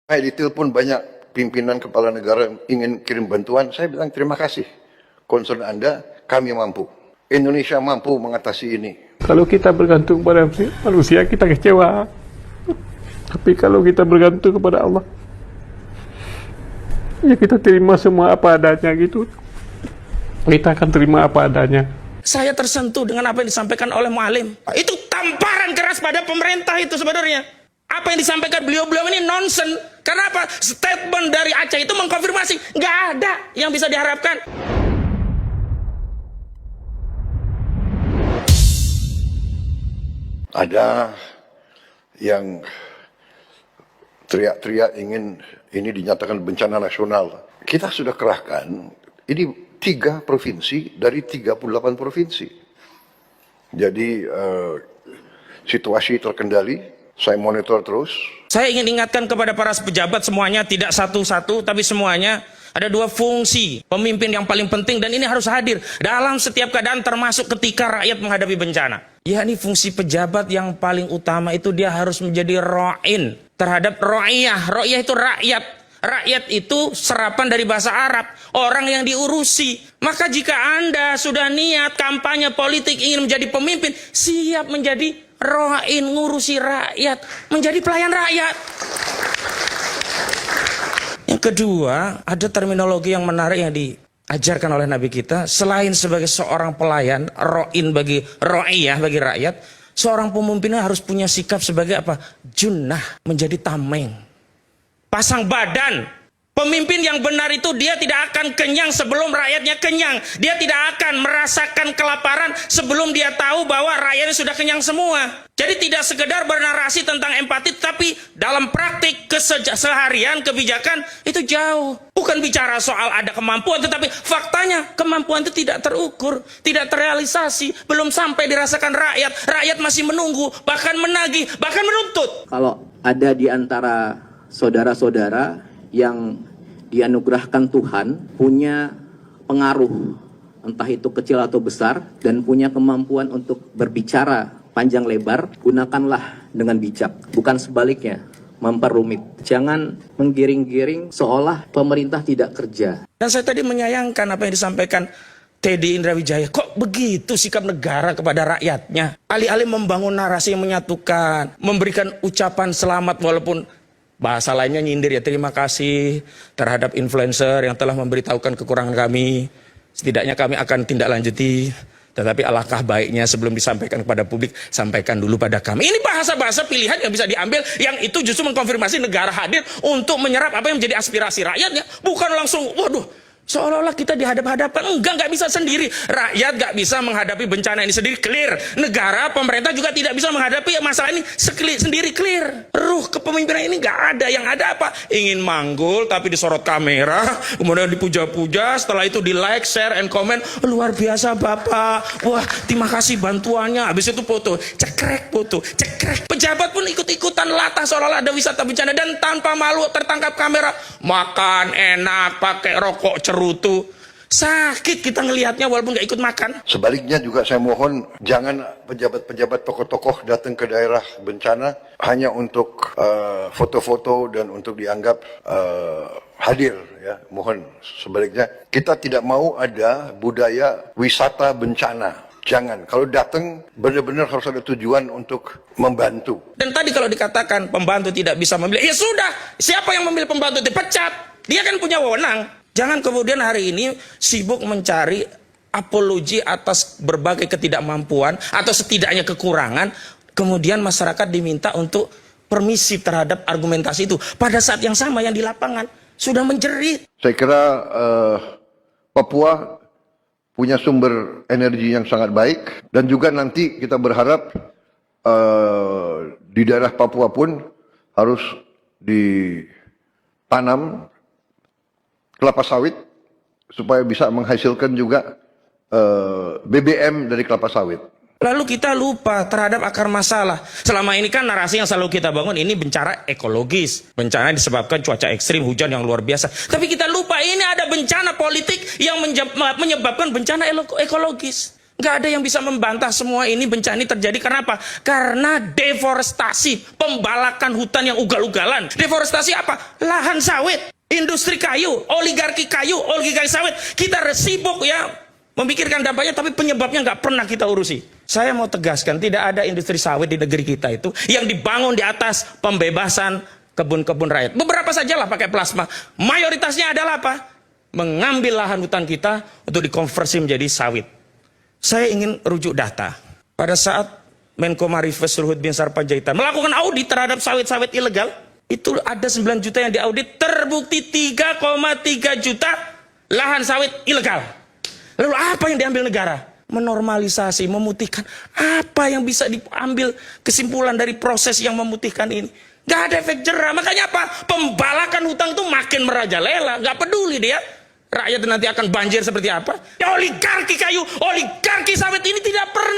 Saya ditelepon banyak pimpinan kepala negara yang ingin kirim bantuan. Saya bilang terima kasih. Concern Anda, kami mampu. Indonesia mampu mengatasi ini. Kalau kita bergantung pada manusia, kita kecewa. Tapi kalau kita bergantung kepada Allah, ya kita terima semua apa adanya gitu. Kita akan terima apa adanya. Saya tersentuh dengan apa yang disampaikan oleh Mualim. Itu tamparan keras pada pemerintah itu sebenarnya. Apa yang disampaikan beliau-beliau ini nonsen. Karena apa? Statement dari Aceh itu mengkonfirmasi. Nggak ada yang bisa diharapkan. Ada yang teriak-teriak ingin ini dinyatakan bencana nasional. Kita sudah kerahkan, ini 3 provinsi dari 38 provinsi. Jadi situasi terkendali. Saya monitor terus. Saya ingin ingatkan kepada para pejabat semuanya, tidak satu-satu, tapi semuanya. Ada 2 fungsi pemimpin yang paling penting dan ini harus hadir dalam setiap keadaan termasuk ketika rakyat menghadapi bencana. Ya, ini fungsi pejabat yang paling utama itu dia harus menjadi ra'in terhadap ra'iyah. Ra'iyah itu rakyat. Rakyat itu serapan dari bahasa Arab, orang yang diurusi. Maka jika Anda sudah niat kampanye politik ingin menjadi pemimpin, siap menjadi ra'in, ngurusi rakyat, menjadi pelayan rakyat. Yang kedua, ada terminologi yang menarik yang diajarkan oleh Nabi kita. Selain sebagai seorang pelayan, ra'in bagi ra'iyah, bagi rakyat, seorang pemimpin harus punya sikap sebagai apa? Junnah, menjadi tameng. Pasang badan. Pemimpin yang benar itu dia tidak akan kenyang sebelum rakyatnya kenyang. Dia tidak akan merasakan kelaparan sebelum dia tahu bahwa rakyatnya sudah kenyang semua. Jadi tidak sekedar bernarasi tentang empati, tapi dalam praktik keseharian kebijakan itu jauh. Bukan bicara soal ada kemampuan, tetapi faktanya kemampuan itu tidak terukur, tidak terrealisasi, belum sampai dirasakan rakyat. Rakyat masih menunggu, bahkan menagih, bahkan menuntut. Kalau ada di antara saudara-saudara yang dianugerahkan Tuhan punya pengaruh, entah itu kecil atau besar, dan punya kemampuan untuk berbicara panjang lebar, gunakanlah dengan bijak, bukan sebaliknya, memperumit. Jangan menggiring-giring seolah pemerintah tidak kerja. Dan saya tadi menyayangkan apa yang disampaikan Teddy Indrawijaya. Kok begitu sikap negara kepada rakyatnya? Alih-alih membangun narasi yang menyatukan, memberikan ucapan selamat walaupun bahasa lainnya nyindir, ya terima kasih terhadap influencer yang telah memberitahukan kekurangan kami. Setidaknya kami akan tindak lanjuti. Tetapi alangkah baiknya sebelum disampaikan kepada publik, sampaikan dulu pada kami. Ini bahasa-bahasa pilihan yang bisa diambil, yang itu justru mengkonfirmasi negara hadir untuk menyerap apa yang menjadi aspirasi rakyatnya. Bukan langsung, waduh, seolah-olah kita dihadap-hadapan. Enggak bisa sendiri. Rakyat nggak bisa menghadapi bencana ini sendiri, clear. Negara, pemerintah juga tidak bisa menghadapi masalah ini sendiri, clear. Ruh kepemimpinan ini nggak ada. Yang ada apa? Ingin manggul tapi disorot kamera, kemudian dipuja-puja, setelah itu di like, share, and comment. Luar biasa Bapak. Wah, terima kasih bantuannya. Habis itu foto, cekrek foto, cekrek. Pejabat pun ikut-ikutan latah seolah-olah ada wisata bencana dan tanpa malu tertangkap kamera. Makan enak, pakai rokok cerutu. Sakit kita ngelihatnya walaupun nggak ikut makan. Sebaliknya juga saya mohon jangan pejabat-pejabat tokoh-tokoh datang ke daerah bencana hanya untuk foto-foto dan untuk dianggap hadir. Ya, mohon sebaliknya kita tidak mau ada budaya wisata bencana. Jangan, kalau datang benar-benar harus ada tujuan untuk membantu. Dan tadi kalau dikatakan pembantu tidak bisa memilih, ya sudah, siapa yang memilih pembantu dipecat. Dia kan punya wewenang. Jangan kemudian hari ini sibuk mencari apologi atas berbagai ketidakmampuan atau setidaknya kekurangan, kemudian masyarakat diminta untuk permisif terhadap argumentasi itu. Pada saat yang sama yang di lapangan sudah menjerit. Saya kira Papua punya sumber energi yang sangat baik dan juga nanti kita berharap di daerah Papua pun harus ditanam kelapa sawit supaya bisa menghasilkan juga BBM dari kelapa sawit. Lalu kita lupa terhadap akar masalah. Selama ini kan narasi yang selalu kita bangun ini bencana ekologis. Bencana disebabkan cuaca ekstrim, hujan yang luar biasa. Tapi kita lupa ini ada bencana politik yang menyebabkan bencana ekologis. Nggak ada yang bisa membantah semua ini bencana ini terjadi karena apa? Karena deforestasi, pembalakan hutan yang ugal-ugalan. Deforestasi apa? Lahan sawit, industri kayu, oligarki sawit. Kita sibuk ya memikirkan dampaknya, tapi penyebabnya nggak pernah kita urusi. Saya mau tegaskan, tidak ada industri sawit di negeri kita itu yang dibangun di atas pembebasan kebun-kebun rakyat. Beberapa sajalah pakai plasma. Mayoritasnya adalah apa? Mengambil lahan hutan kita untuk dikonversi menjadi sawit. Saya ingin rujuk data. Pada saat Menko Marifes Luhut Binsar Panjaitan melakukan audit terhadap sawit-sawit ilegal, itu ada 9 juta yang diaudit, terbukti 3,3 juta lahan sawit ilegal. Lalu apa yang diambil negara? Menormalisasi, memutihkan. Apa yang bisa diambil kesimpulan dari proses yang memutihkan ini? Gak ada efek jerah. Makanya apa? Pembalakan hutang itu makin merajalela. Gak peduli dia. Rakyat nanti akan banjir seperti apa? Ya oligarki kayu, oligarki sawit ini tidak pernah